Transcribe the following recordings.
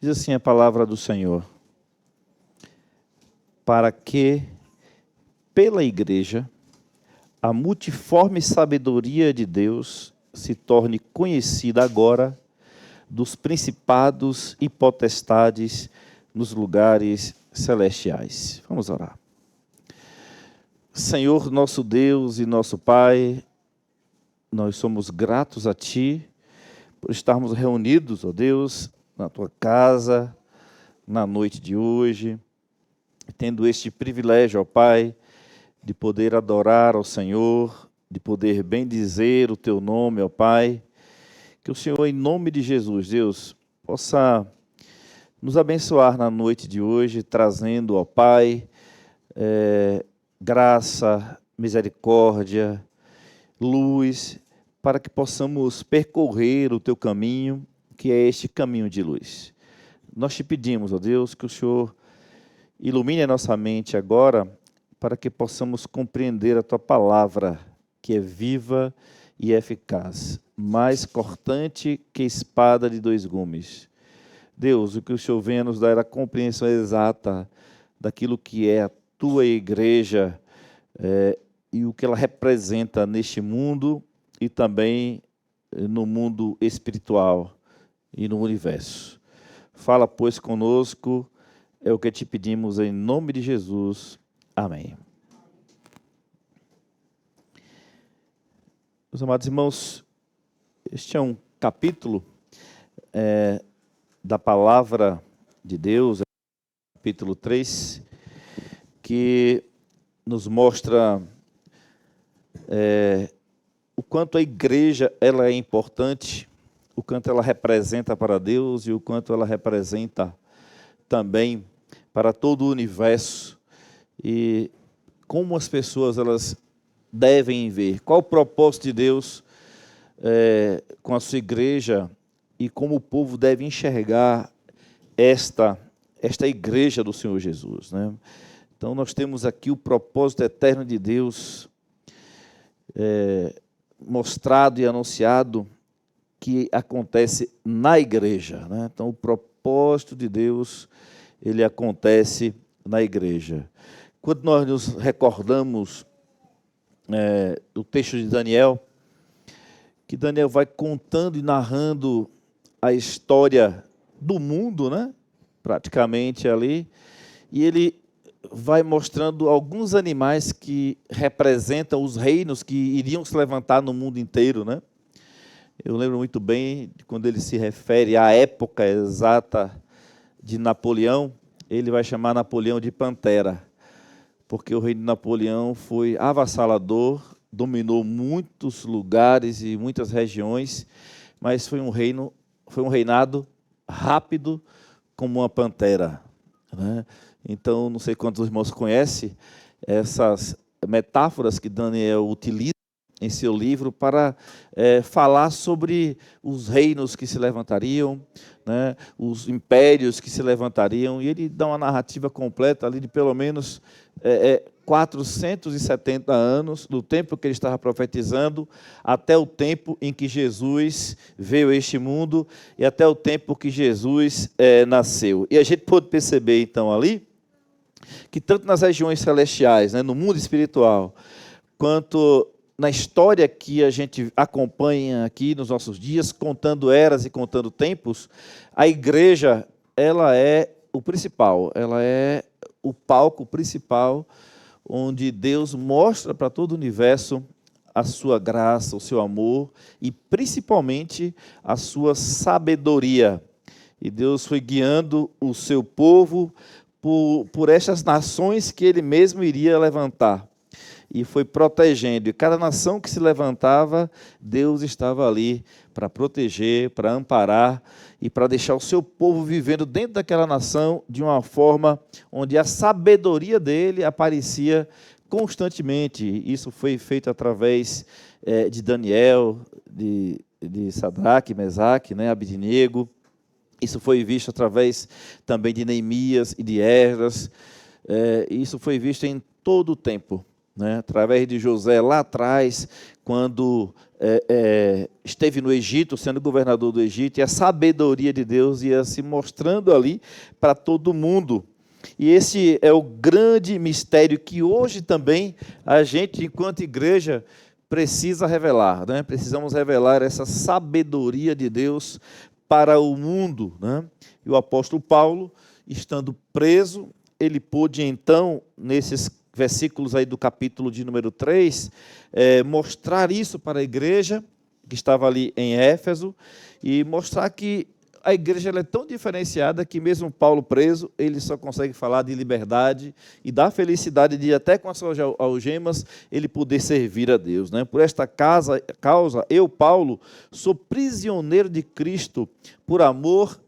Diz assim a palavra do Senhor: para que, pela igreja, a multiforme sabedoria de Deus se torne conhecida agora dos principados e potestades nos lugares celestiais. Vamos orar. Senhor, nosso Deus e nosso Pai, nós somos gratos a Ti por estarmos reunidos, ó Deus, na Tua casa, na noite de hoje, tendo este privilégio, ó Pai, de poder adorar ao Senhor, de poder bendizer o Teu nome, ó Pai. Que o Senhor, em nome de Jesus, Deus, possa nos abençoar na noite de hoje, trazendo, ó Pai, graça, misericórdia, luz, para que possamos percorrer o Teu caminho, que é este caminho de luz. Nós te pedimos, ó Deus, que o Senhor ilumine a nossa mente agora, para que possamos compreender a Tua palavra, que é viva e eficaz, mais cortante que espada de dois gumes. Deus, o que o Senhor venha nos dar a compreensão exata daquilo que é a Tua igreja e o que ela representa neste mundo e também no mundo espiritual e no universo. Fala, pois, conosco, é o que te pedimos em nome de Jesus. Amém. Meus amados irmãos, este é um capítulo da palavra de Deus, capítulo 3, que nos mostra o quanto a igreja ela é importante, o quanto ela representa para Deus e o quanto ela representa também para todo o universo, e como as pessoas elas devem ver, qual o propósito de Deus com a sua igreja e como o povo deve enxergar esta igreja do Senhor Jesus, né? Então nós temos aqui o propósito eterno de Deus mostrado e anunciado, que acontece na igreja, né? Então o propósito de Deus ele acontece na igreja. Quando nós nos recordamos do texto de Daniel, que Daniel vai contando e narrando a história do mundo, né? Praticamente ali, e ele vai mostrando alguns animais que representam os reinos que iriam se levantar no mundo inteiro, né? Eu lembro muito bem de quando ele se refere à época exata de Napoleão, ele vai chamar Napoleão de Pantera, porque o reino de Napoleão foi avassalador, dominou muitos lugares e muitas regiões, mas foi um reinado rápido como uma pantera, né? Então, não sei quantos irmãos conhecem essas metáforas que Daniel utiliza em seu livro para falar sobre os reinos que se levantariam, né, os impérios que se levantariam, e ele dá uma narrativa completa ali de pelo menos 470 anos, do tempo que ele estava profetizando, até o tempo em que Jesus veio a este mundo, e até o tempo que Jesus nasceu. E a gente pôde perceber, então, ali, que tanto nas regiões celestiais, né, no mundo espiritual, quanto na história que a gente acompanha aqui nos nossos dias, contando eras e contando tempos, a igreja, ela é o principal, ela é o palco principal, onde Deus mostra para todo o universo a sua graça, o seu amor e principalmente a sua sabedoria. E Deus foi guiando o seu povo por estas nações que ele mesmo iria levantar. E foi protegendo. E cada nação que se levantava, Deus estava ali para proteger, para amparar e para deixar o seu povo vivendo dentro daquela nação de uma forma onde a sabedoria dele aparecia constantemente. Isso foi feito através de Daniel, de Sadraque, Mesaque, né, Abidnego. Isso foi visto através também de Neemias e de Esdras. Isso foi visto em todo o tempo, né, através de José lá atrás, quando esteve no Egito, sendo governador do Egito, e a sabedoria de Deus ia se mostrando ali para todo mundo. E esse é o grande mistério que hoje também a gente, enquanto igreja, precisa revelar, né? Precisamos revelar essa sabedoria de Deus para o mundo, né? E o apóstolo Paulo, estando preso, ele pôde então, nesses versículos aí do capítulo de número 3, mostrar isso para a igreja que estava ali em Éfeso, e mostrar que a igreja ela é tão diferenciada que mesmo Paulo preso, ele só consegue falar de liberdade e da felicidade de até com as suas algemas ele poder servir a Deus, né? Por esta causa, eu, Paulo, sou prisioneiro de Cristo por amor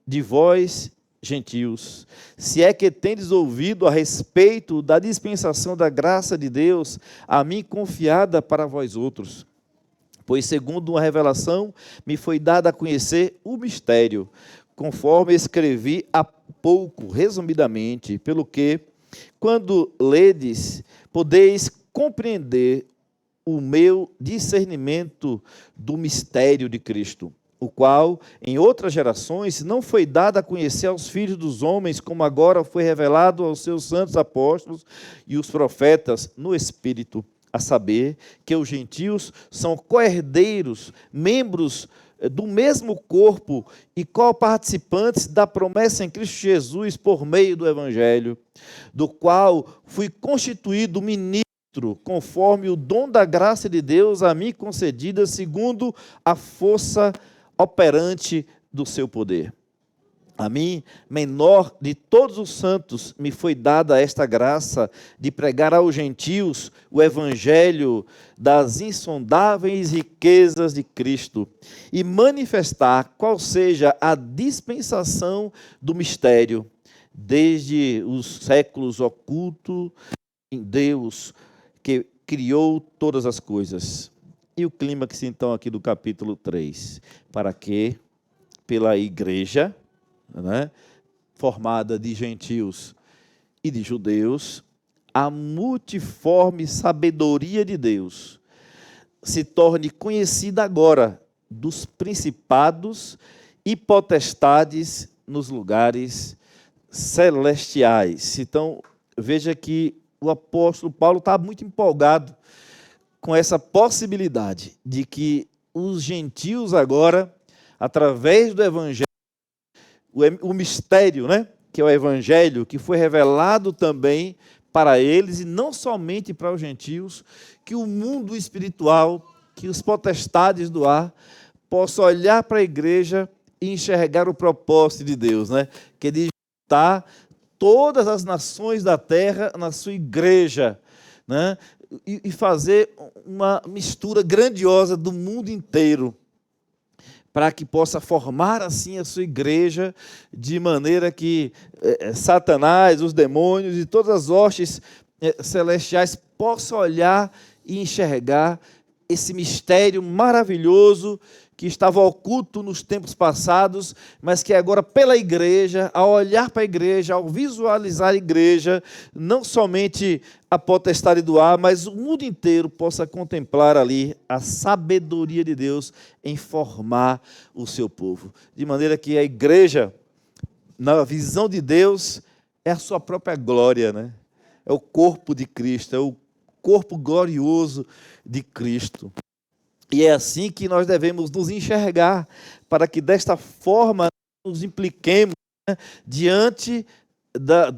de vós, gentios. Se é que tendes ouvido a respeito da dispensação da graça de Deus, a mim confiada para vós outros. Pois, segundo uma revelação, me foi dado a conhecer o mistério, conforme escrevi há pouco, resumidamente, pelo que, quando ledes, podeis compreender o meu discernimento do mistério de Cristo, o qual, em outras gerações, não foi dado a conhecer aos filhos dos homens, como agora foi revelado aos seus santos apóstolos e os profetas no Espírito, a saber, que os gentios são co-herdeiros, membros do mesmo corpo e co-participantes da promessa em Cristo Jesus por meio do Evangelho, do qual fui constituído ministro, conforme o dom da graça de Deus a mim concedida, segundo a força operante do seu poder. A mim, menor de todos os santos, me foi dada esta graça de pregar aos gentios o evangelho das insondáveis riquezas de Cristo e manifestar qual seja a dispensação do mistério, desde os séculos oculto em Deus, que criou todas as coisas. E o clímax, então, aqui do capítulo 3, para que, pela igreja, né, formada de gentios e de judeus, a multiforme sabedoria de Deus se torne conhecida agora dos principados e potestades nos lugares celestiais. Então, veja que o apóstolo Paulo está muito empolgado com essa possibilidade de que os gentios agora, através do evangelho, o mistério, né, que é o evangelho, que foi revelado também para eles, e não somente para os gentios, que o mundo espiritual, que os potestades do ar, possam olhar para a igreja e enxergar o propósito de Deus, né, que é de juntar todas as nações da terra na sua igreja, né, e fazer uma mistura grandiosa do mundo inteiro, para que possa formar assim a sua igreja, de maneira que Satanás, os demônios e todas as hostes celestiais possam olhar e enxergar esse mistério maravilhoso que estava oculto nos tempos passados, mas que agora pela igreja, ao olhar para a igreja, ao visualizar a igreja, não somente a potestade do ar, mas o mundo inteiro possa contemplar ali a sabedoria de Deus em formar o seu povo. De maneira que a igreja, na visão de Deus, é a sua própria glória, né? É o corpo de Cristo, é o corpo glorioso de Cristo. E é assim que nós devemos nos enxergar, para que desta forma nos impliquemos, né, diante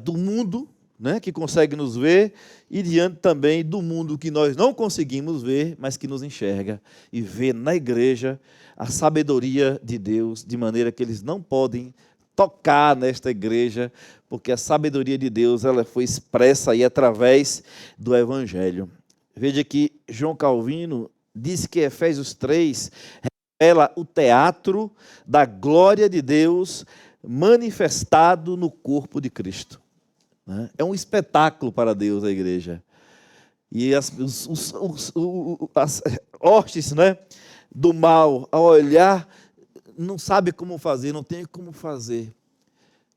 do mundo, né, que consegue nos ver, e diante também do mundo que nós não conseguimos ver, mas que nos enxerga e vê na igreja a sabedoria de Deus, de maneira que eles não podem tocar nesta igreja, porque a sabedoria de Deus ela foi expressa aí através do Evangelho. Veja que João Calvino diz que Efésios 3 revela o teatro da glória de Deus manifestado no corpo de Cristo. É um espetáculo para Deus, a igreja. E as hostes, né, do mal, ao olhar, não sabe como fazer, não tem como fazer,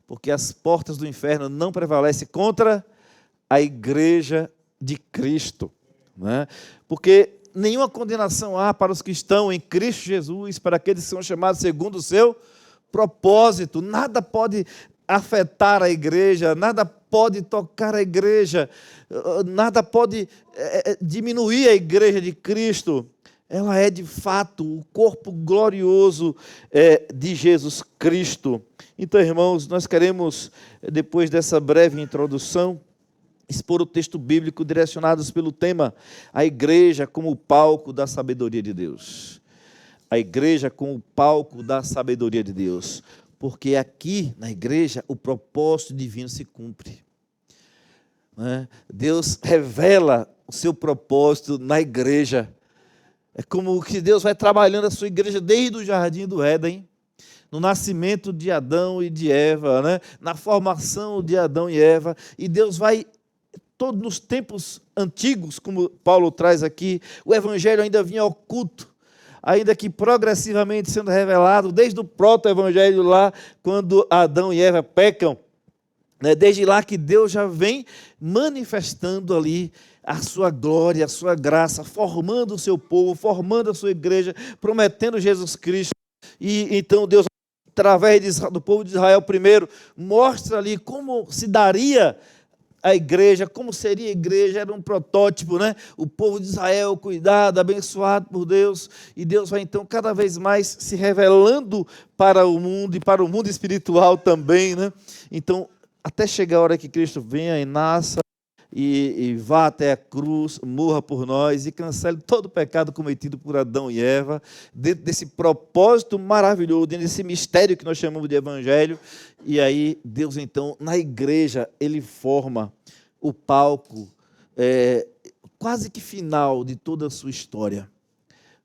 porque as portas do inferno não prevalecem contra a igreja de Cristo, né? Porque nenhuma condenação há para os que estão em Cristo Jesus, para aqueles que são chamados segundo o seu propósito. Nada pode afetar a igreja, nada pode tocar a igreja, nada pode diminuir a igreja de Cristo. Ela é, de fato, o corpo glorioso de Jesus Cristo. Então, irmãos, nós queremos, depois dessa breve introdução, expor o texto bíblico direcionados pelo tema a igreja como o palco da sabedoria de Deus. A igreja como o palco da sabedoria de Deus. Porque aqui, na igreja, o propósito divino se cumpre. Deus revela o seu propósito na igreja. É como que Deus vai trabalhando a sua igreja desde o jardim do Éden, no nascimento de Adão e de Eva, né? Na formação de Adão e Eva, e Deus vai, todos nos tempos antigos, como Paulo traz aqui, o evangelho ainda vinha oculto, ainda que progressivamente sendo revelado, desde o proto-evangelho lá, quando Adão e Eva pecam, né? Desde lá que Deus já vem manifestando ali a sua glória, a sua graça, formando o seu povo, formando a sua igreja, prometendo Jesus Cristo. E então Deus, através do povo de Israel primeiro, mostra ali como se daria a igreja, como seria a igreja, era um protótipo, né? O povo de Israel cuidado, abençoado por Deus, e Deus vai então cada vez mais se revelando para o mundo, e para o mundo espiritual também, né? Então, até chegar a hora que Cristo venha e nasça, e vá até a cruz, morra por nós e cancele todo o pecado cometido por Adão e Eva, dentro desse propósito maravilhoso, dentro desse mistério que nós chamamos de evangelho. E aí Deus então, na igreja, Ele forma o palco quase que final de toda a sua história.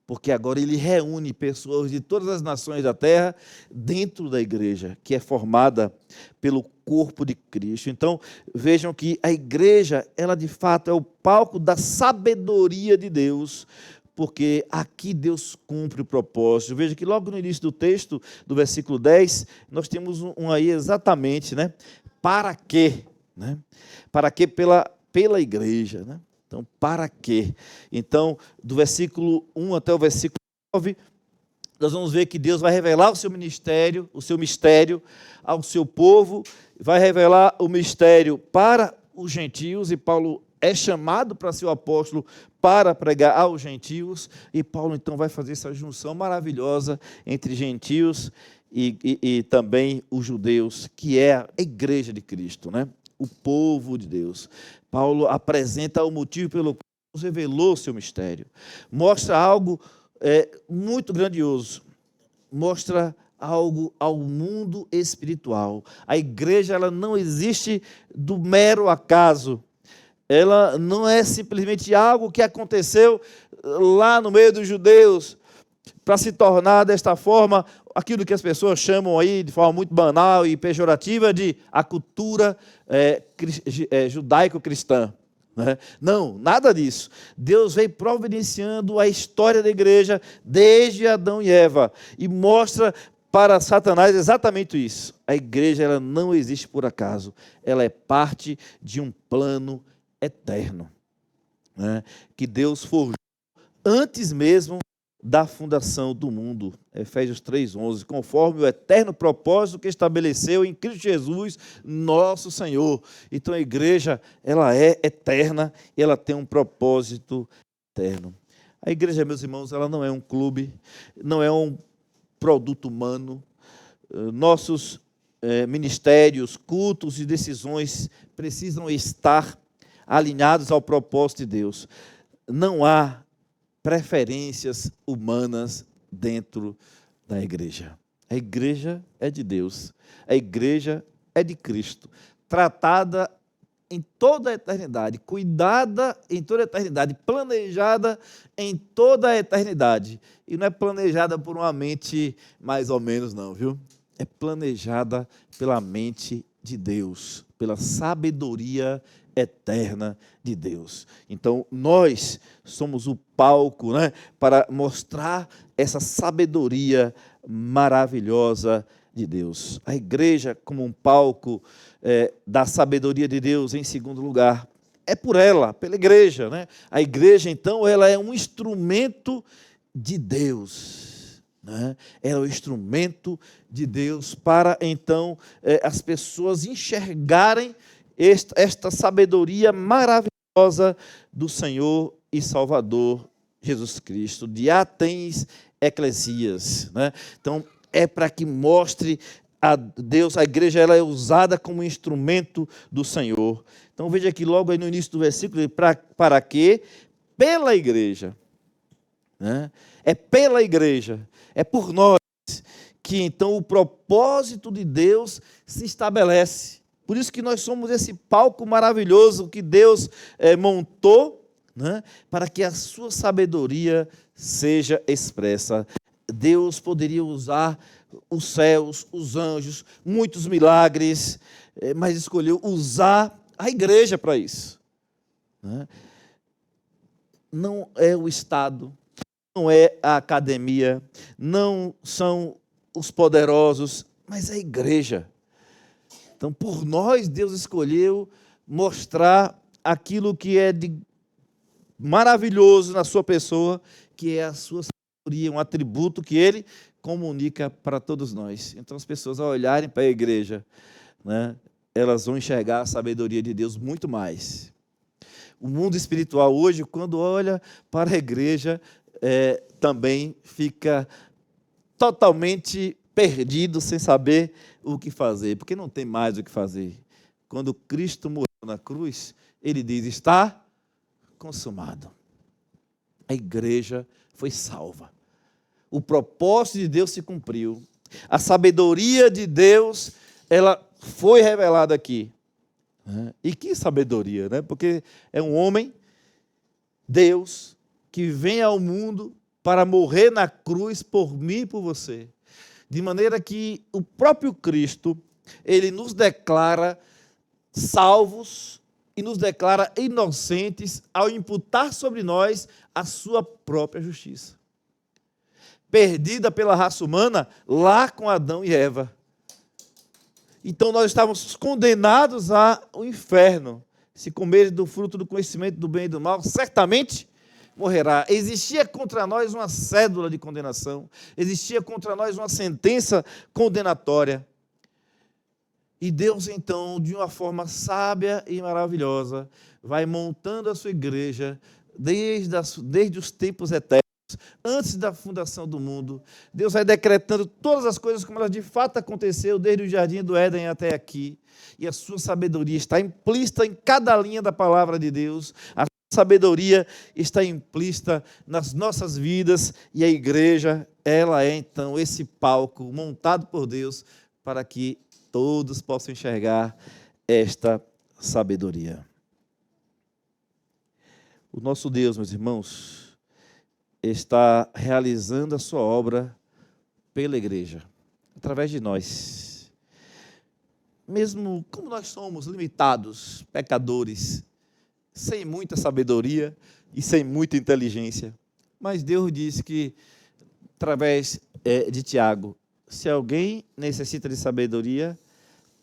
Porque agora Ele reúne pessoas de todas as nações da terra dentro da igreja, que é formada pelo corpo de Cristo. Então, vejam que a igreja, ela de fato é o palco da sabedoria de Deus, porque aqui Deus cumpre o propósito. Veja que logo no início do texto, do versículo 10, nós temos um aí exatamente, né? Para quê? Né? Para quê? Pela igreja, né? Então, para quê? Então, do versículo 1 até o versículo 9, nós vamos ver que Deus vai revelar o seu ministério, o seu mistério ao seu povo, vai revelar o mistério para os gentios, e Paulo é chamado para ser o apóstolo para pregar aos gentios, e Paulo então vai fazer essa junção maravilhosa entre gentios e também os judeus, que é a igreja de Cristo, né? O povo de Deus. Paulo apresenta o motivo pelo qual Deus revelou o seu mistério. Mostra algo muito grandioso. Mostra algo ao mundo espiritual. A igreja, ela não existe do mero acaso. Ela não é simplesmente algo que aconteceu lá no meio dos judeus para se tornar desta forma aquilo que as pessoas chamam aí de forma muito banal e pejorativa de a cultura judaico-cristã. Né? Não, nada disso. Deus veio providenciando a história da igreja desde Adão e Eva e mostra para Satanás exatamente isso. A igreja, ela não existe por acaso. Ela é parte de um plano eterno, né? Que Deus forjou antes mesmo da fundação do mundo. Efésios 3:11, conforme o eterno propósito que estabeleceu em Cristo Jesus, nosso Senhor. Então a igreja, ela é eterna e ela tem um propósito eterno. A igreja, meus irmãos, ela não é um clube, não é um produto humano. Nossos ministérios, cultos e decisões precisam estar alinhados ao propósito de Deus. Não há preferências humanas dentro da igreja. A igreja é de Deus. A igreja é de Cristo. Tratada em toda a eternidade, cuidada em toda a eternidade, planejada em toda a eternidade. E não é planejada por uma mente mais ou menos, não, viu? É planejada pela mente de Deus, pela sabedoria eterna de Deus. Então, nós somos o palco, né, para mostrar essa sabedoria maravilhosa de Deus. A igreja, como um palco da sabedoria de Deus, em segundo lugar, é por ela, pela igreja, né? A igreja, então, ela é um instrumento de Deus, né? Ela é um instrumento de Deus para, então, as pessoas enxergarem esta sabedoria maravilhosa do Senhor e Salvador Jesus Cristo, de Atens Eclesias, né? Então, é para que mostre a Deus, a igreja ela é usada como instrumento do Senhor. Então veja aqui logo aí no início do versículo, para que? Pela igreja. Né? É pela igreja, é por nós que então o propósito de Deus se estabelece. Por isso que nós somos esse palco maravilhoso que Deus montou, né? Para que a sua sabedoria seja expressa. Deus poderia usar os céus, os anjos, muitos milagres, mas escolheu usar a igreja para isso. Né? Não é o Estado, não é a academia, não são os poderosos, mas é a igreja. Então, por nós, Deus escolheu mostrar aquilo que é de maravilhoso na sua pessoa, que é a sua sabedoria, um atributo que Ele comunica para todos nós. Então, as pessoas, ao olharem para a igreja, né, elas vão enxergar a sabedoria de Deus muito mais. O mundo espiritual hoje, quando olha para a igreja, também fica totalmente perdido, sem saber o que fazer, porque não tem mais o que fazer. Quando Cristo morreu na cruz, Ele diz, está consumado. A igreja foi salva. O propósito de Deus se cumpriu. A sabedoria de Deus, ela foi revelada aqui. E que sabedoria, né? Porque é um homem, Deus, que vem ao mundo para morrer na cruz por mim e por você. De maneira que o próprio Cristo, ele nos declara salvos e nos declara inocentes ao imputar sobre nós a sua própria justiça. Perdida pela raça humana, lá com Adão e Eva. Então nós estávamos condenados ao inferno. Se comer do fruto do conhecimento do bem e do mal, certamente morrerá. Existia contra nós uma cédula de condenação, existia contra nós uma sentença condenatória. E Deus, então, de uma forma sábia e maravilhosa, vai montando a sua igreja desde os tempos eternos, antes da fundação do mundo. Deus vai decretando todas as coisas como elas de fato aconteceu desde o jardim do Éden até aqui. E a sua sabedoria está implícita em cada linha da palavra de Deus. A sua sabedoria está implícita nas nossas vidas. E a igreja, ela é então esse palco montado por Deus para que todos possam enxergar esta sabedoria. O nosso Deus, meus irmãos, está realizando a sua obra pela igreja, através de nós. Mesmo como nós somos limitados, pecadores, sem muita sabedoria e sem muita inteligência, mas Deus disse que, através de Tiago, se alguém necessita de sabedoria,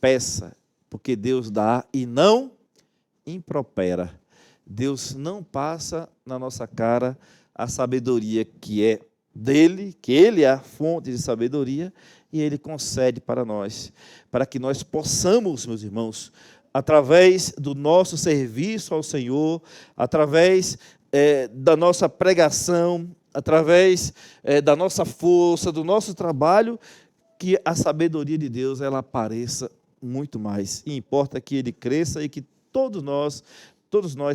peça, porque Deus dá e não impropera. Deus não passa na nossa cara a sabedoria que é dele, que ele é a fonte de sabedoria, e ele concede para nós, para que nós possamos, meus irmãos, através do nosso serviço ao Senhor, através da nossa pregação, através da nossa força, do nosso trabalho, que a sabedoria de Deus ela apareça muito mais. E importa que ele cresça e que todos nós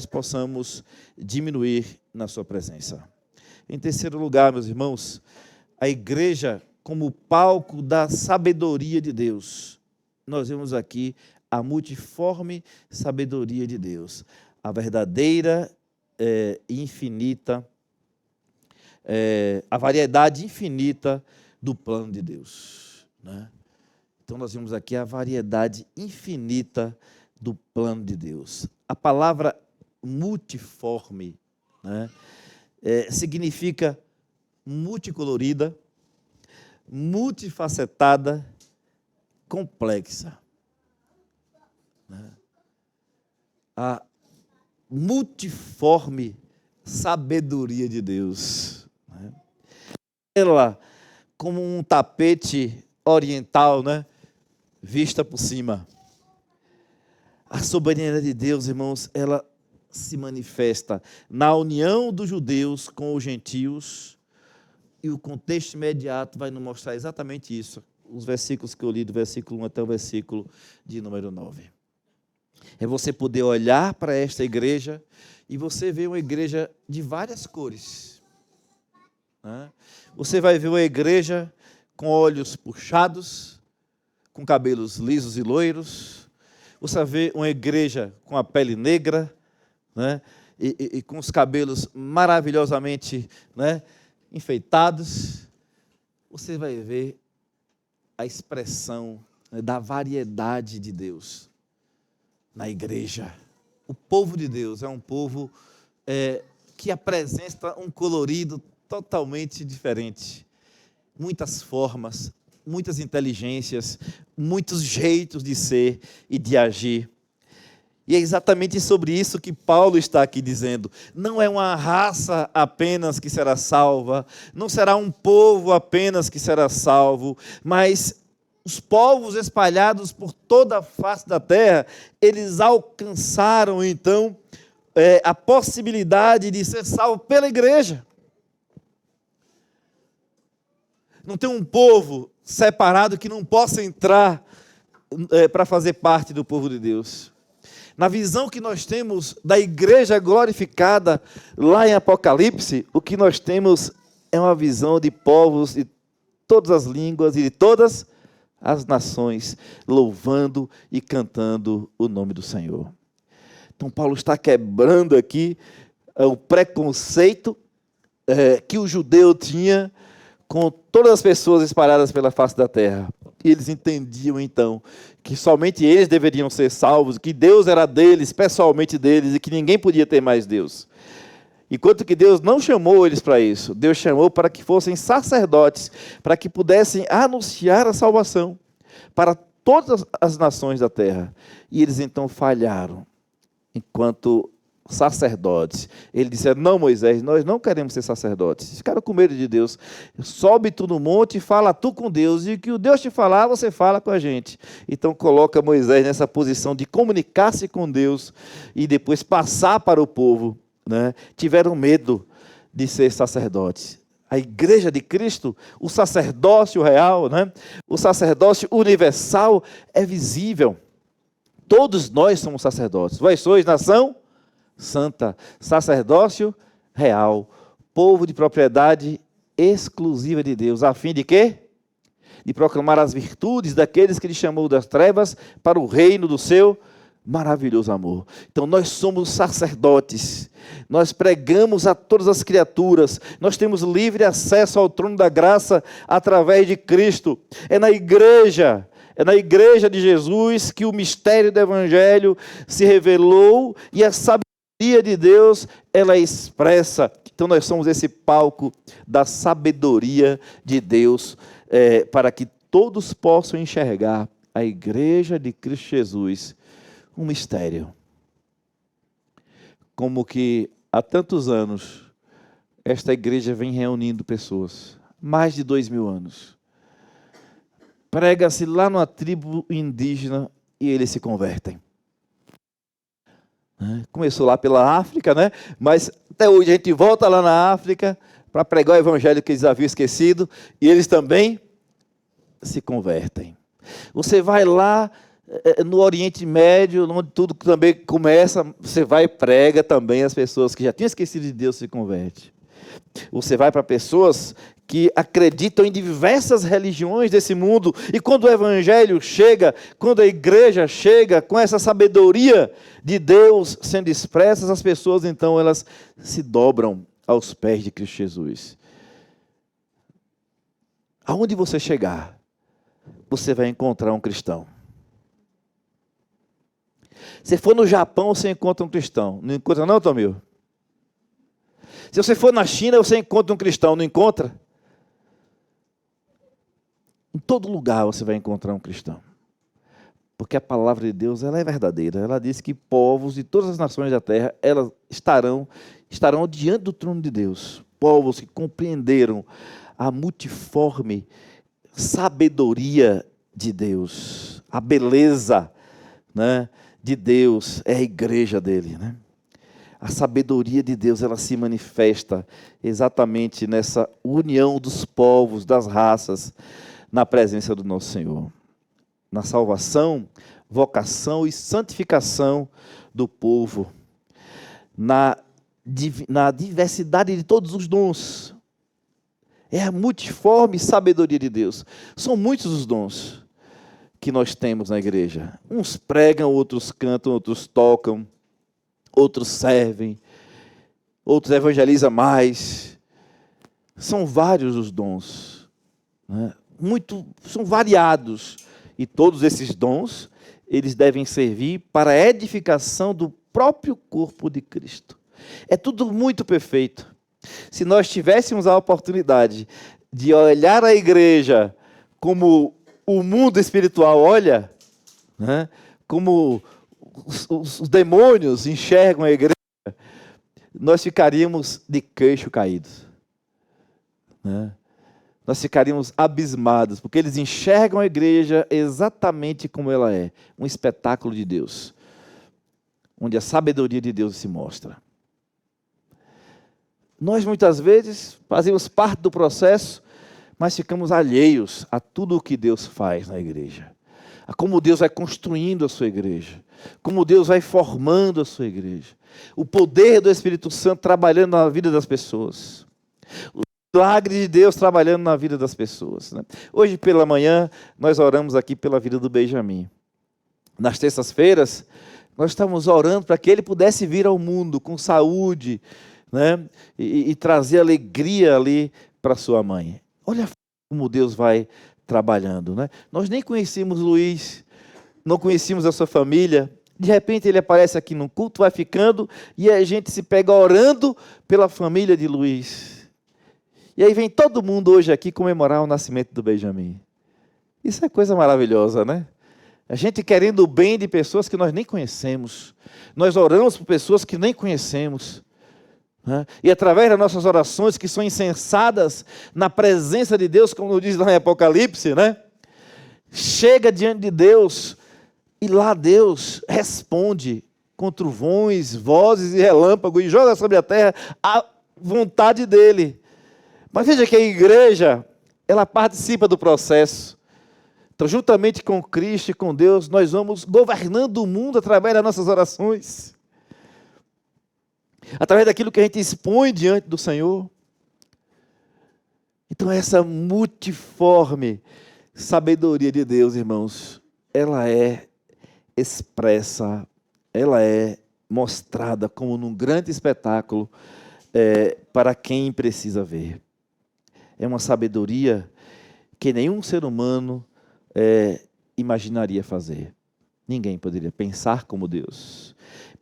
possamos diminuir na sua presença. Em terceiro lugar, meus irmãos, a igreja como palco da sabedoria de Deus. Nós vemos aqui a multiforme sabedoria de Deus, a verdadeira e infinita, a variedade infinita do plano de Deus. Né? Então nós vemos aqui a variedade infinita do plano de Deus. A palavra multiforme, né, significa multicolorida, multifacetada, complexa. Né? A multiforme sabedoria de Deus. Ela, como um tapete oriental, né? Vista por cima. A soberania de Deus, irmãos, ela se manifesta na união dos judeus com os gentios, e o contexto imediato vai nos mostrar exatamente isso. Os versículos que eu li, do versículo 1 até o versículo de número 9. É você poder olhar para esta igreja e você vê uma igreja de várias cores. Você vai ver uma igreja com olhos puxados, com cabelos lisos e loiros. Você vai ver uma igreja com a pele negra, né? e com os cabelos maravilhosamente, né, enfeitados. Você vai ver a expressão, né, da variedade de Deus na igreja. O povo de Deus é um povo que apresenta um colorido totalmente diferente. Muitas formas, muitas inteligências, muitos jeitos de ser e de agir. E é exatamente sobre isso que Paulo está aqui dizendo. Não é uma raça apenas que será salva, não será um povo apenas que será salvo, mas os povos espalhados por toda a face da terra, eles alcançaram então a possibilidade de ser salvo pela igreja. Não tem um povo separado que não possa entrar para fazer parte do povo de Deus. Na visão que nós temos da igreja glorificada lá em Apocalipse, o que nós temos é uma visão de povos de todas as línguas e de todas as nações, louvando e cantando o nome do Senhor. Então Paulo está quebrando aqui o preconceito que o judeu tinha com todas as pessoas espalhadas pela face da terra. E eles entendiam então que somente eles deveriam ser salvos, que Deus era deles, pessoalmente deles, e que ninguém podia ter mais Deus. Enquanto que Deus não chamou eles para isso, Deus chamou para que fossem sacerdotes, para que pudessem anunciar a salvação para todas as nações da terra. E eles então falharam enquanto sacerdotes. Ele disse: não, Moisés, nós não queremos ser sacerdotes. Ficaram com medo de Deus. Sobe tu no monte e fala tu com Deus, e o que o Deus te falar, você fala com a gente. Então coloca Moisés nessa posição de comunicar-se com Deus e depois passar para o povo, né? Tiveram medo de ser sacerdotes. A igreja de Cristo, o sacerdócio real, né? O sacerdócio universal é visível. Todos nós somos sacerdotes. Vós sois nação santa, sacerdócio real, povo de propriedade exclusiva de Deus, a fim de quê? De proclamar as virtudes daqueles que Ele chamou das trevas para o reino do seu maravilhoso amor. Então nós somos sacerdotes, nós pregamos a todas as criaturas, nós temos livre acesso ao trono da graça através de Cristo. É na igreja de Jesus que o mistério do Evangelho se revelou e a sabedoria de Deus, ela é expressa. Então nós somos esse palco da sabedoria de Deus, para que todos possam enxergar a igreja de Cristo Jesus, um mistério. Como que há tantos anos, esta igreja vem reunindo pessoas, mais de 2000 anos. Prega-se lá numa tribo indígena e eles se convertem. Começou lá pela África, né? Mas até hoje a gente volta lá na África para pregar o evangelho que eles haviam esquecido, e eles também se convertem. Você vai lá no Oriente Médio, onde tudo também começa, você vai e prega também, as pessoas que já tinham esquecido de Deus se convertem. Você vai para pessoas que acreditam em diversas religiões desse mundo, e quando o evangelho chega, quando a igreja chega com essa sabedoria de Deus sendo expressa, as pessoas então elas se dobram aos pés de Cristo Jesus. Aonde você chegar, você vai encontrar um cristão. Se for no Japão, você encontra um cristão. Não encontra não, Tomil? Se você for na China, você encontra um cristão, não encontra? Em todo lugar você vai encontrar um cristão. Porque a palavra de Deus ela é verdadeira. Ela diz que povos de todas as nações da terra elas estarão diante do trono de Deus. Povos que compreenderam a multiforme sabedoria de Deus, a beleza, né, de Deus é a igreja dele, né? A sabedoria de Deus ela se manifesta exatamente nessa união dos povos, das raças, na presença do nosso Senhor. Na salvação, vocação e santificação do povo. Na diversidade de todos os dons. É a multiforme sabedoria de Deus. São muitos os dons que nós temos na igreja. Uns pregam, outros cantam, outros tocam, outros servem, outros evangelizam mais. São vários os dons, né? São variados. E todos esses dons, eles devem servir para a edificação do próprio corpo de Cristo. É tudo muito perfeito. Se nós tivéssemos a oportunidade de olhar a igreja como o mundo espiritual olha, né? Como os demônios enxergam a igreja, nós ficaríamos de queixo caído, né? Nós ficaríamos abismados, porque eles enxergam a igreja exatamente como ela é, um espetáculo de Deus, onde a sabedoria de Deus se mostra. Nós muitas vezes fazemos parte do processo, mas ficamos alheios a tudo o que Deus faz na igreja, a como Deus vai construindo a sua igreja, como Deus vai formando a sua igreja, o poder do Espírito Santo trabalhando na vida das pessoas, o milagre de Deus trabalhando na vida das pessoas, né? Hoje pela manhã nós oramos aqui pela vida do Benjamin. Nas terças-feiras nós estamos orando para que ele pudesse vir ao mundo com saúde, né? E trazer alegria ali para sua mãe. Olha como Deus vai trabalhando, né? Nós nem conhecíamos Luiz, não conhecíamos a sua família. De repente ele aparece aqui no culto, vai ficando, e a gente se pega orando pela família de Luiz. E aí vem todo mundo hoje aqui comemorar o nascimento do Benjamin. Isso é coisa maravilhosa, né? A gente querendo o bem de pessoas que nós nem conhecemos. Nós oramos por pessoas que nem conhecemos, né? E através das nossas orações, que são insensadas na presença de Deus, como diz lá em Apocalipse, né? Chega diante de Deus, e lá Deus responde com trovões, vozes e relâmpagos, e joga sobre a terra a vontade dEle. Mas veja que a igreja, ela participa do processo. Então, juntamente com Cristo e com Deus, nós vamos governando o mundo através das nossas orações, através daquilo que a gente expõe diante do Senhor. Então, essa multiforme sabedoria de Deus, irmãos, ela é expressa, ela é mostrada como num grande espetáculo para quem precisa ver. É uma sabedoria que nenhum ser humano imaginaria fazer. Ninguém poderia pensar como Deus.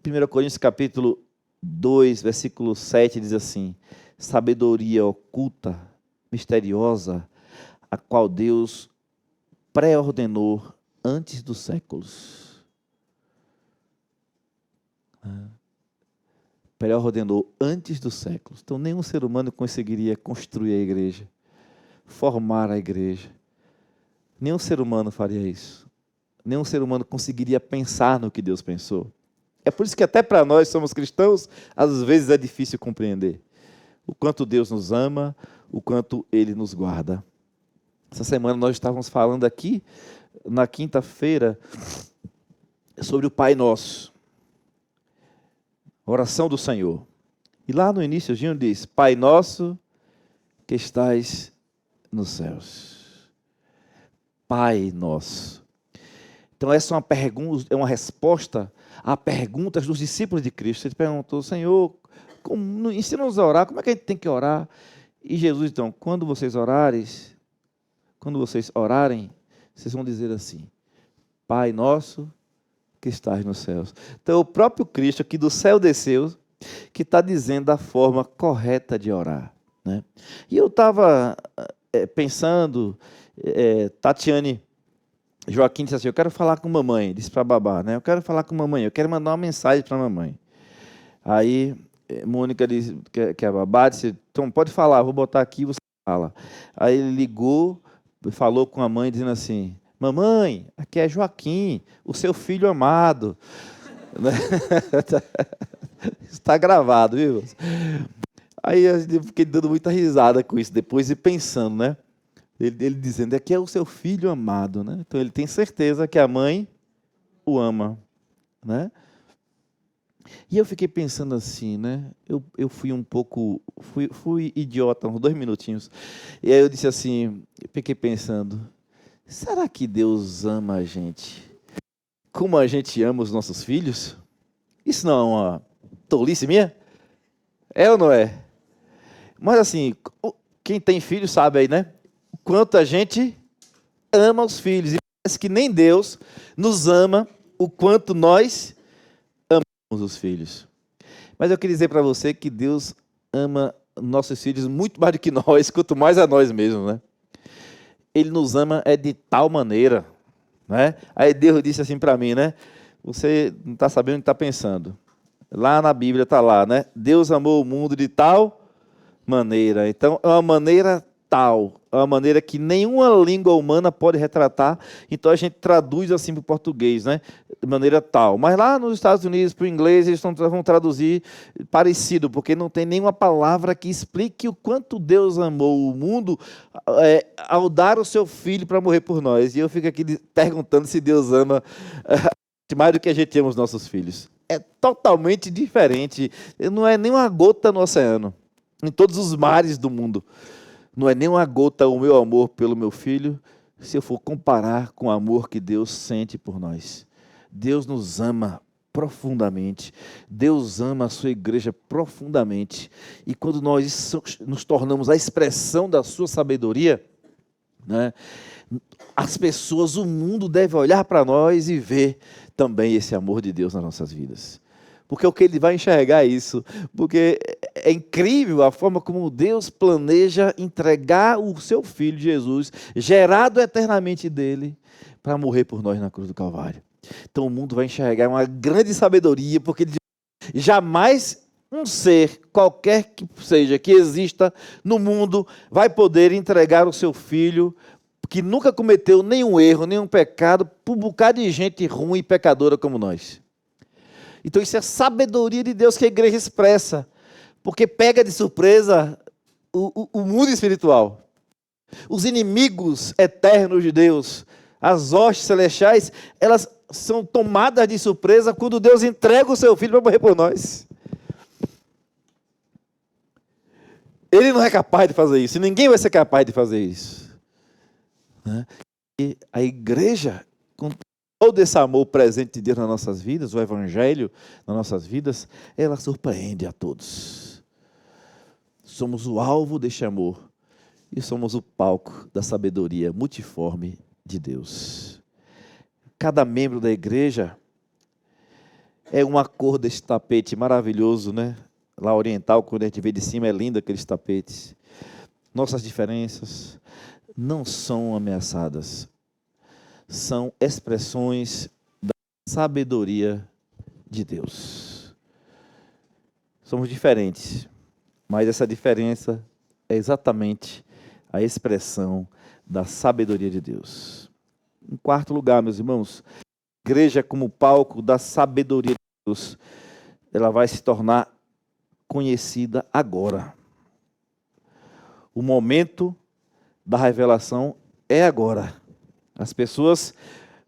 1 Coríntios capítulo 2, versículo 7 diz assim: sabedoria oculta, misteriosa, a qual Deus pré-ordenou antes dos séculos. Pré-ordenou antes dos séculos. Então, nenhum ser humano conseguiria construir a igreja, formar a igreja. Nenhum ser humano faria isso. Nenhum ser humano conseguiria pensar no que Deus pensou. É por isso que até para nós, somos cristãos, às vezes é difícil compreender o quanto Deus nos ama, o quanto Ele nos guarda. Essa semana nós estávamos falando aqui, na quinta-feira, sobre o Pai Nosso. Oração do Senhor. E lá no iníciozinho diz: Pai nosso que estais nos céus. Pai nosso. Então essa é uma pergunta, é uma resposta a perguntas dos discípulos de Cristo. Ele perguntou: Senhor, ensina-nos a orar, como é que a gente tem que orar? E Jesus, então, quando vocês orarem, vocês vão dizer assim: Pai nosso que estás nos céus. Então, o próprio Cristo, que do céu desceu, que está dizendo a forma correta de orar, né? E eu estava pensando, Tatiane Joaquim disse assim, eu quero falar com mamãe, disse para a babá, né? Eu quero falar com mamãe, eu quero mandar uma mensagem para a mamãe. Aí, Mônica disse, que é a babá, disse, então pode falar, vou botar aqui, você fala. Aí ele ligou, falou com a mãe, dizendo assim, mamãe, aqui é Joaquim, o seu filho amado. Está gravado, viu? Aí eu fiquei dando muita risada com isso depois e pensando, né? Ele dizendo, aqui é o seu filho amado, né? Então ele tem certeza que a mãe o ama, né? E eu fiquei pensando assim, né? Eu fui um pouco, fui idiota, uns 2 minutinhos. E aí eu disse assim, eu fiquei pensando, será que Deus ama a gente como a gente ama os nossos filhos? Isso não é uma tolice minha? É ou não é? Mas assim, quem tem filho sabe aí, né? O quanto a gente ama os filhos. E parece que nem Deus nos ama o quanto nós amamos os filhos. Mas eu queria dizer para você que Deus ama nossos filhos muito mais do que nós, quanto mais a nós mesmos, né? Ele nos ama de tal maneira, né? Aí Deus disse assim para mim, né? Você não está sabendo o que está pensando. Lá na Bíblia está lá, né? Deus amou o mundo de tal maneira. Então, é uma maneira tal, é uma maneira que nenhuma língua humana pode retratar. Então, a gente traduz assim para o português, né? De maneira tal. Mas lá nos Estados Unidos, para o inglês, eles vão traduzir parecido, porque não tem nenhuma palavra que explique o quanto Deus amou o mundo ao dar o seu filho para morrer por nós. E eu fico aqui perguntando se Deus ama mais do que a gente ama os nossos filhos. É totalmente diferente. Não é nem uma gota no oceano. Em todos os mares do mundo. Não é nem uma gota o meu amor pelo meu filho, se eu for comparar com o amor que Deus sente por nós. Deus nos ama profundamente. Deus ama a sua igreja profundamente. E quando nós nos tornamos a expressão da sua sabedoria, né, as pessoas, o mundo deve olhar para nós e ver também esse amor de Deus nas nossas vidas. Porque o que ele vai enxergar é isso. Porque é incrível a forma como Deus planeja entregar o seu Filho Jesus, gerado eternamente dele, para morrer por nós na cruz do Calvário. Então o mundo vai enxergar uma grande sabedoria, porque ele diz, jamais um ser, qualquer que seja, que exista no mundo, vai poder entregar o seu Filho, que nunca cometeu nenhum erro, nenhum pecado, por um bocado de gente ruim e pecadora como nós. Então isso é a sabedoria de Deus que a igreja expressa, porque pega de surpresa o mundo espiritual. Os inimigos eternos de Deus, as hostes celestiais, elas são tomadas de surpresa quando Deus entrega o seu filho para morrer por nós. Ele não é capaz de fazer isso, e ninguém vai ser capaz de fazer isso. E a igreja, com todo esse amor presente de Deus nas nossas vidas, o evangelho nas nossas vidas, ela surpreende a todos. Somos o alvo deste amor e somos o palco da sabedoria multiforme de Deus. Cada membro da igreja é uma cor desse tapete maravilhoso, né? Lá oriental, quando a gente vê de cima, é lindo aqueles tapetes. Nossas diferenças não são ameaçadas. São expressões da sabedoria de Deus. Somos diferentes, mas essa diferença é exatamente a expressão da sabedoria de Deus. Em quarto lugar, meus irmãos, a igreja como palco da sabedoria de Deus, ela vai se tornar conhecida agora. O momento da revelação é agora. As pessoas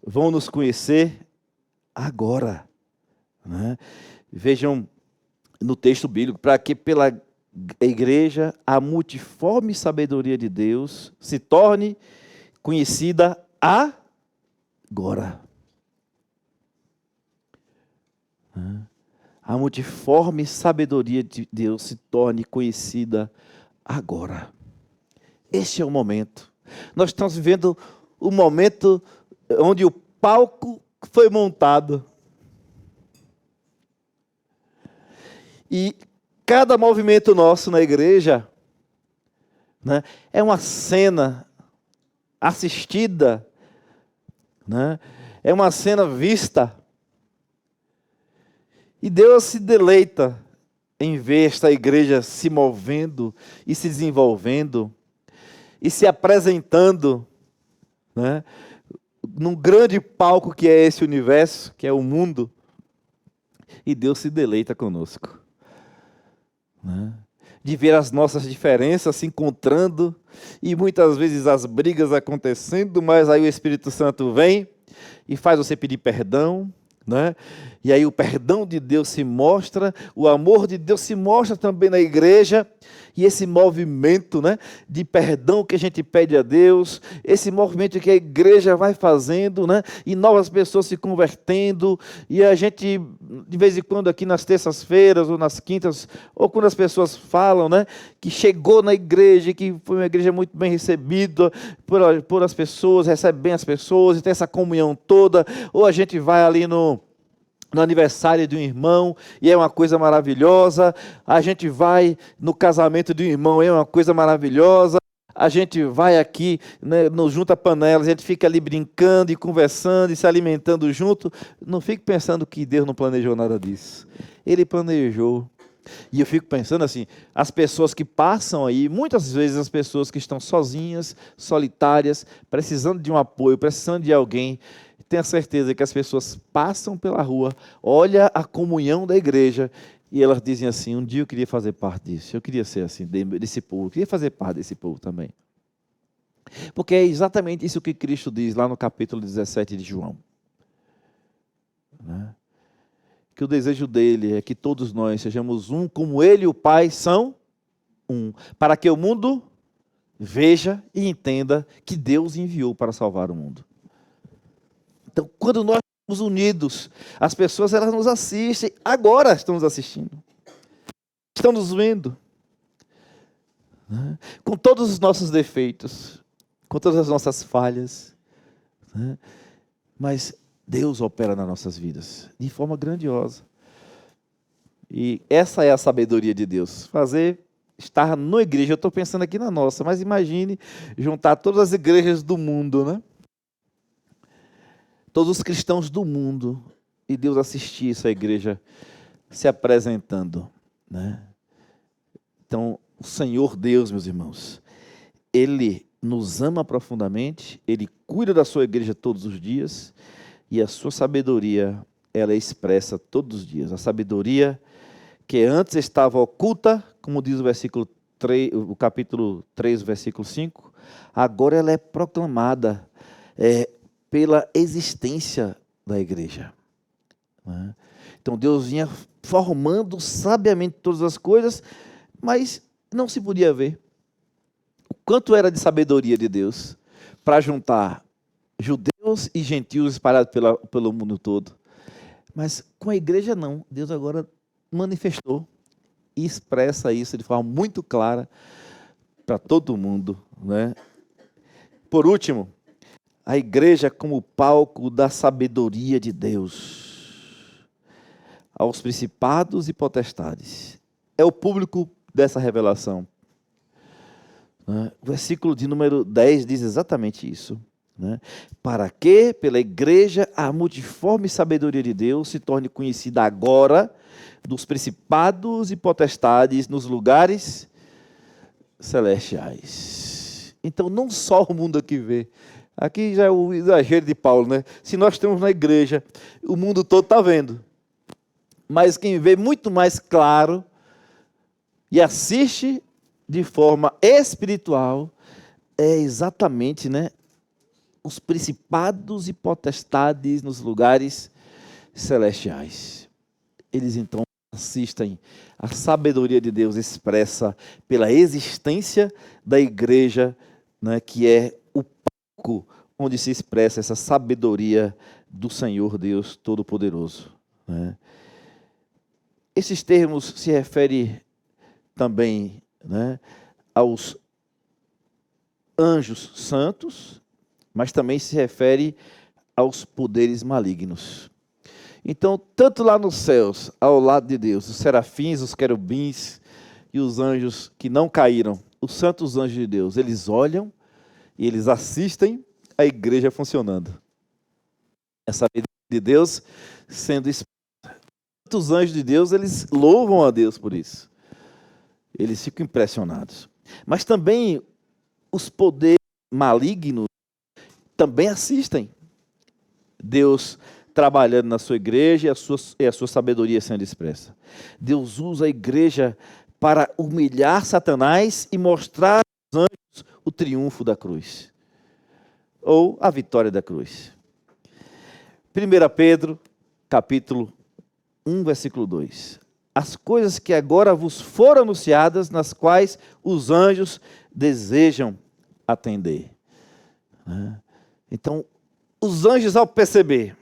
vão nos conhecer agora. Né? Vejam no texto bíblico, para que pela igreja a multiforme sabedoria de Deus se torne conhecida agora. A multiforme sabedoria de Deus se torne conhecida agora. Este é o momento. Nós estamos vivendo o momento onde o palco foi montado. E cada movimento nosso na igreja, né, é uma cena assistida, né? É uma cena vista. E Deus se deleita em ver esta igreja se movendo e se desenvolvendo e se apresentando, né, num grande palco que é esse universo, que é o mundo. E Deus se deleita conosco, né? De ver as nossas diferenças se encontrando e muitas vezes as brigas acontecendo, mas aí o Espírito Santo vem e faz você pedir perdão, né? E aí o perdão de Deus se mostra, o amor de Deus se mostra também na igreja, e esse movimento, né, de perdão que a gente pede a Deus, esse movimento que a igreja vai fazendo, né, e novas pessoas se convertendo, e a gente, de vez em quando aqui nas terças-feiras ou nas quintas, ou quando as pessoas falam, né, que chegou na igreja, que foi uma igreja muito bem recebida por as pessoas, recebe bem as pessoas, e tem essa comunhão toda, ou a gente vai ali no aniversário de um irmão, e é uma coisa maravilhosa. A gente vai no casamento de um irmão, é uma coisa maravilhosa. A gente vai aqui, né, no Junta Panelas, a gente fica ali brincando e conversando e se alimentando junto. Não fique pensando que Deus não planejou nada disso. Ele planejou. E eu fico pensando assim, as pessoas que passam aí, muitas vezes as pessoas que estão sozinhas, solitárias, precisando de um apoio, precisando de alguém, tenha certeza que as pessoas passam pela rua, olham a comunhão da igreja e elas dizem assim, um dia eu queria fazer parte disso, eu queria ser assim, desse povo, eu queria fazer parte desse povo também. Porque é exatamente isso que Cristo diz lá no capítulo 17 de João. Né? Que o desejo dele é que todos nós sejamos um, como ele e o Pai são um, para que o mundo veja e entenda que Deus enviou para salvar o mundo. Então, quando nós estamos unidos, as pessoas elas nos assistem, agora estão nos assistindo, estão nos vendo, né? Com todos os nossos defeitos, com todas as nossas falhas, né? Mas Deus opera nas nossas vidas de forma grandiosa. E essa é a sabedoria de Deus, estar na igreja. Eu estou pensando aqui na nossa, mas imagine juntar todas as igrejas do mundo, né? Todos os cristãos do mundo, e Deus assistir essa igreja se apresentando, né? Então, o Senhor Deus, meus irmãos, Ele nos ama profundamente, Ele cuida da sua igreja todos os dias, e a sua sabedoria, ela é expressa todos os dias. A sabedoria que antes estava oculta, como diz o versículo 3, o capítulo 3, versículo 5, agora ela é proclamada, pela existência da igreja. Né? Então Deus vinha formando sabiamente todas as coisas, mas não se podia ver o quanto era de sabedoria de Deus para juntar judeus e gentios espalhados pelo mundo todo. Mas com a igreja não, Deus agora manifestou e expressa isso de forma muito clara para todo mundo, né? Por último, a igreja como palco da sabedoria de Deus aos principados e potestades. É o público dessa revelação. O versículo de número 10 diz exatamente isso. Para que, pela igreja, a multiforme sabedoria de Deus se torne conhecida agora dos principados e potestades nos lugares celestiais. Então, não só o mundo aqui vê. Aqui já é o exagero de Paulo, né? Se nós estamos na igreja, o mundo todo está vendo. Mas quem vê muito mais claro e assiste de forma espiritual é exatamente, né, os principados e potestades nos lugares celestiais. Eles então assistem à sabedoria de Deus expressa pela existência da igreja, né, que é o palco onde se expressa essa sabedoria do Senhor Deus Todo-Poderoso. Né? Esses termos se referem também, né, aos anjos santos, mas também se refere aos poderes malignos. Então, tanto lá nos céus, ao lado de Deus, os serafins, os querubins e os anjos que não caíram, os santos anjos de Deus, eles olham e eles assistem a igreja funcionando. A sabedoria de Deus sendo expressa. Os anjos de Deus, eles louvam a Deus por isso. Eles ficam impressionados. Mas também os poderes malignos também assistem Deus trabalhando na sua igreja e a sua sabedoria sendo expressa. Deus usa a igreja para humilhar Satanás e mostrar aos anjos o triunfo da cruz, ou a vitória da cruz. 1 Pedro, capítulo 1, versículo 2. As coisas que agora vos foram anunciadas, nas quais os anjos desejam atender. Então, os anjos, ao perceber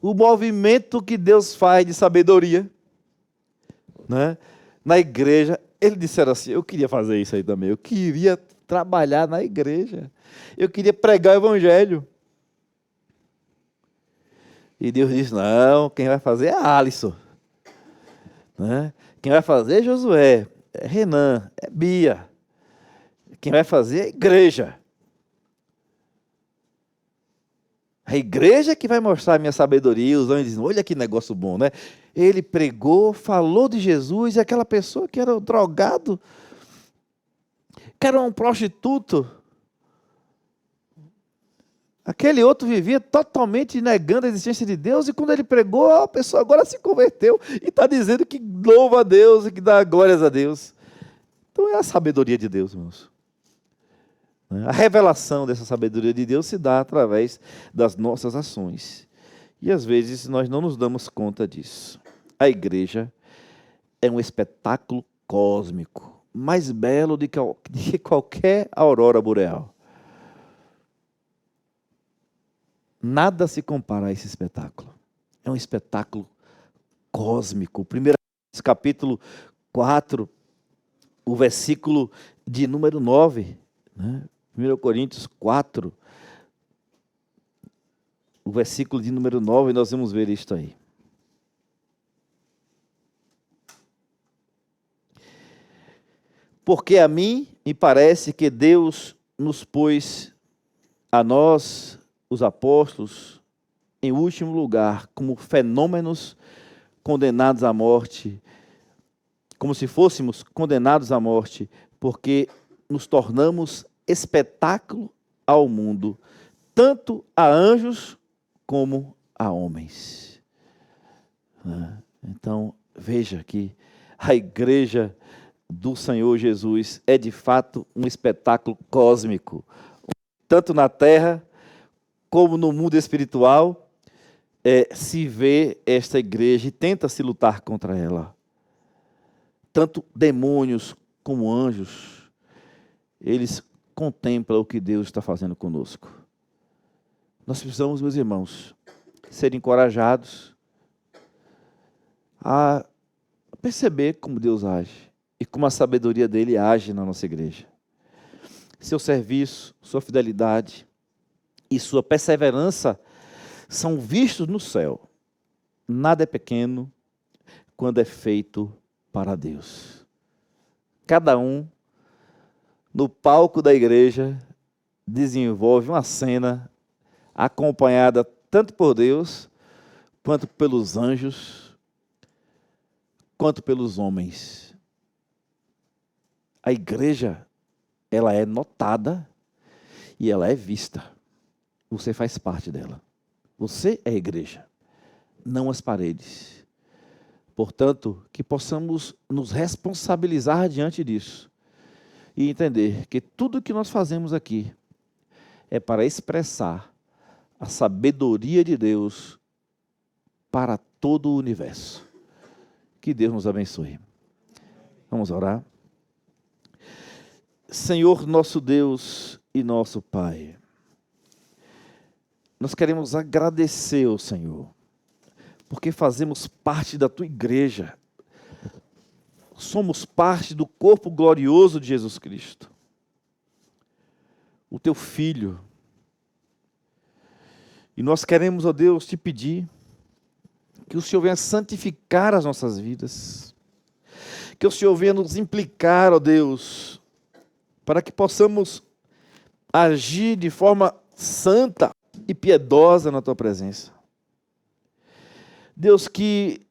o movimento que Deus faz de sabedoria, na igreja, eles disseram assim: eu queria fazer isso aí também, eu queria trabalhar na igreja, eu queria pregar o evangelho. E Deus disse: não, quem vai fazer é Alisson. Quem vai fazer é Josué, é Renan, é Bia. Quem vai fazer é a igreja. A igreja que vai mostrar a minha sabedoria. Os anjos dizem: olha que negócio bom, né? Ele pregou, falou de Jesus, e aquela pessoa que era um drogado, que era um prostituto, aquele outro vivia totalmente negando a existência de Deus, e quando ele pregou, a pessoa agora se converteu e está dizendo que louva a Deus e que dá glórias a Deus. Então é a sabedoria de Deus, irmãos. A revelação dessa sabedoria de Deus se dá através das nossas ações. E às vezes nós não nos damos conta disso. A igreja é um espetáculo cósmico, mais belo do que qualquer aurora boreal. Nada se compara a esse espetáculo. É um espetáculo cósmico. 1 capítulo 4, o versículo de número 9, 1 Coríntios 4, o versículo de número 9, nós vamos ver isto aí. Porque a mim me parece que Deus nos pôs, a nós, os apóstolos, em último lugar, como fenômenos condenados à morte, como se fôssemos condenados à morte, porque nos tornamos espetáculo ao mundo, tanto a anjos como a homens. Então, veja que a igreja do Senhor Jesus é de fato um espetáculo cósmico, tanto na terra como no mundo espiritual. Se vê esta igreja e tenta se lutar contra ela. Tanto demônios como anjos, eles contemplam o que Deus está fazendo conosco. Nós precisamos, meus irmãos, ser encorajados a perceber como Deus age e como a sabedoria dele age na nossa igreja. Seu serviço, sua fidelidade e sua perseverança são vistos no céu. Nada é pequeno quando é feito para Deus. Cada um, no palco da igreja, desenvolve uma cena acompanhada tanto por Deus, quanto pelos anjos, quanto pelos homens. A igreja, ela é notada e ela é vista. Você faz parte dela. Você é a igreja, não as paredes. Portanto, que possamos nos responsabilizar diante disso e entender que tudo que nós fazemos aqui é para expressar a sabedoria de Deus para todo o universo. Que Deus nos abençoe. Vamos orar. Senhor, nosso Deus e nosso Pai, nós queremos agradecer ao Senhor, porque fazemos parte da Tua igreja, somos parte do corpo glorioso de Jesus Cristo, o Teu Filho. E nós queremos, ó Deus, Te pedir que o Senhor venha santificar as nossas vidas, que o Senhor venha nos implicar, ó Deus, para que possamos agir de forma santa, e piedosa na tua presença. Deus, que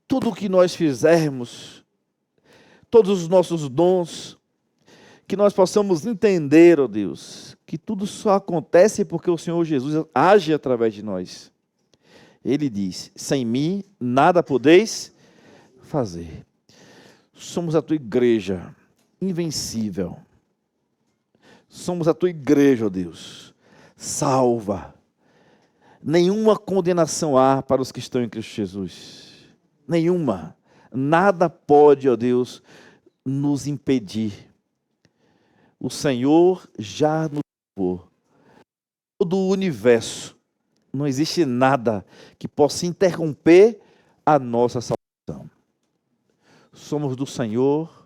tudo o que nós fizermos, todos os nossos dons, que nós possamos entender, ó Deus, que tudo só acontece porque o Senhor Jesus age através de nós. Ele diz: sem mim nada podeis fazer. Somos a tua igreja invencível. Somos a tua igreja, ó Deus, salva. Nenhuma condenação há para os que estão em Cristo Jesus. Nenhuma. Nada pode, ó Deus, nos impedir. O Senhor já nos salvou. Todo o universo, não existe nada que possa interromper a nossa salvação. Somos do Senhor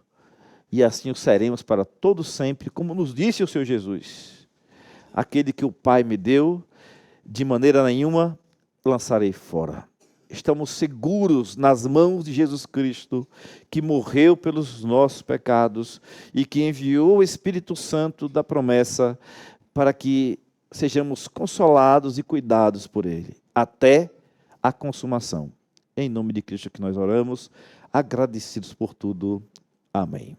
e assim o seremos para todo sempre, como nos disse o Senhor Jesus: aquele que o Pai me deu, de maneira nenhuma lançarei fora. Estamos seguros nas mãos de Jesus Cristo, que morreu pelos nossos pecados e que enviou o Espírito Santo da promessa para que sejamos consolados e cuidados por Ele, até a consumação. Em nome de Cristo que nós oramos, agradecidos por tudo. Amém.